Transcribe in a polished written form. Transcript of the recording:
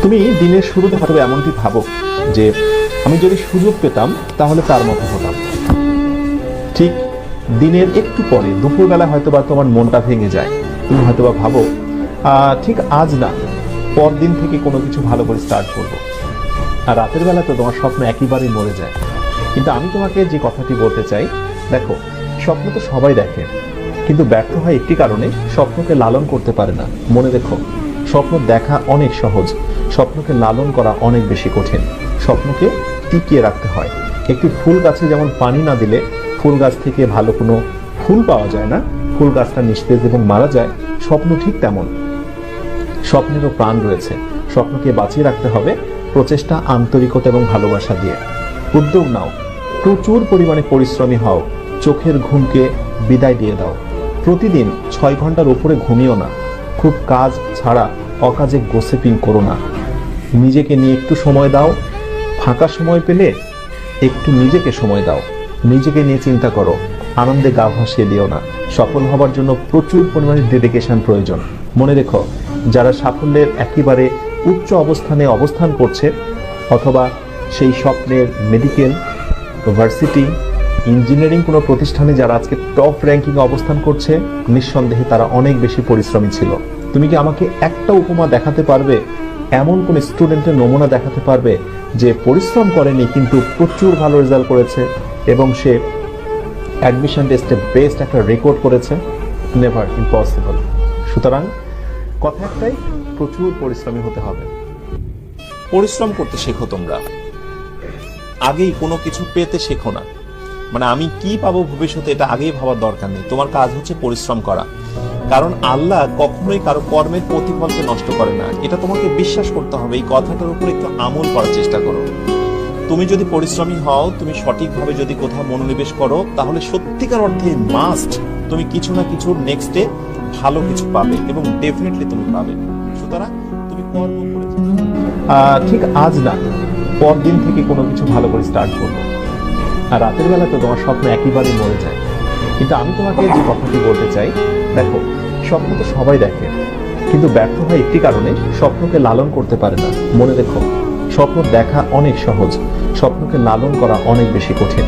তুমি দিনের শুরুতে হয়তো এমনটি ভাবো যে আমি যদি সুযোগ পেতাম তাহলে তার মতো হতাম। ঠিক দিনের একটু পরে দুপুরবেলা হয়তোবা তোমার মনটা ভেঙে যায়। তুমি হয়তোবা ভাবো ঠিক আজ না, পরদিন থেকে কোনো কিছু ভালো করে স্টার্ট করবো। আর রাতের বেলা তো তোমার স্বপ্ন একেবারেই মরে যায়। কিন্তু আমি তোমাকে যে কথাটি বলতে চাই, দেখো, স্বপ্ন তো সবাই দেখে, কিন্তু ব্যর্থ হয় একটি কারণে, স্বপ্নকে লালন করতে পারে না। মনে রেখো, স্বপ্ন দেখা অনেক সহজ, স্বপ্নকে লালন করা অনেক বেশি কঠিন। স্বপ্নকে টিকিয়ে রাখতে হয়। একটি ফুল গাছে যেমন পানি না দিলে ফুল গাছ থেকে ভালো কোনো ফুল পাওয়া যায় না, ফুল গাছটা নিস্তেজ এবং মারা যায়, স্বপ্ন ঠিক তেমন। স্বপ্নেরও প্রাণ রয়েছে। স্বপ্নকে বাঁচিয়ে রাখতে হবে প্রচেষ্টা, আন্তরিকতা এবং ভালোবাসা দিয়ে। উদ্যোগ নাও, প্রচুর পরিমাণে পরিশ্রমী হও, চোখের ঘুমকে বিদায় দিয়ে দাও। প্রতিদিন 6 ঘন্টার উপরে ঘুমিও না। খুব কাজ ছাড়া অকাজে গোসিপিং করো না। নিজেকে নিয়ে একটু সময় দাও। ফাঁকা সময় পেলে একটু নিজেকে সময় দাও। নিজেকে নিয়ে চিন্তা করো, আনন্দে গা ভাসিয়ে দিও না। সফল হবার জন্য প্রচুর পরিমাণে ডেডিকেশন প্রয়োজন। মনে রেখো, যারা সাফল্যের একেবারে উচ্চ অবস্থানে অবস্থান করছে, অথবা সেই স্বপ্নের মেডিকেল, ভার্সিটি, ইঞ্জিনিয়ারিং কোনো প্রতিষ্ঠানে যারা আজকে টপ র্যাঙ্কিং অবস্থান করছে, নিঃসন্দেহে তারা অনেক বেশি পরিশ্রমী ছিল। তুমি কি আমাকে একটা উপমা দেখাতে পারবে, এমন কোন স্টুডেন্টের নমুনা দেখাতে পারবে যে পরিশ্রম করেনি কিন্তু প্রচুর ভালো রেজাল্ট করেছে এবং সে অ্যাডমিশন টেস্টে বেস্ট একটা রেকর্ড করেছে? Never, impossible. সুতরাং কথা একটাই, প্রচুর পরিশ্রমী হতে হবে। পরিশ্রম করতে শেখো। তোমরা আগেই কোনো কিছু পেতে শেখো না। মানে আমি কি পাবো ভবিষ্যতে এটা আগেই ভাবার দরকার নেই। তোমার কাজ হচ্ছে পরিশ্রম করা। কারণ আল্লাহ কখনোই কারো কর্মের প্রতিফলকে নষ্ট করে না। এটা তোমাকে বিশ্বাস করতে হবে। এই কথাটার উপর একটু আমল করার চেষ্টা করো। তুমি যদি পরিশ্রমী হও, তুমি সঠিকভাবে যদি কোথাও মনোনিবেশ করো, তাহলে সত্যিকার অর্থে মাস্ট তুমি কিছু না কিছু নেক্সটে ভালো কিছু পাবে এবং ডেফিনেটলি তুমি পাবে। সুতরাং তুমি কর্ম করে ঠিক আজ না, পরদিন থেকে কোনো কিছু ভালো করে স্টার্ট করবো। আর রাতের বেলা তো তোমার স্বপ্ন একেবারেই মরে যায়। কিন্তু আমি তোমাকে যে কথাটি বলতে চাই, দেখো, স্বপ্ন তো সবাই দেখে, কিন্তু ব্যর্থ হয় একটি কারণে, স্বপ্নকে লালন করতে পারে না। মনে রেখো, স্বপ্ন দেখা অনেক সহজ, স্বপ্নকে লালন করা অনেক বেশি কঠিন।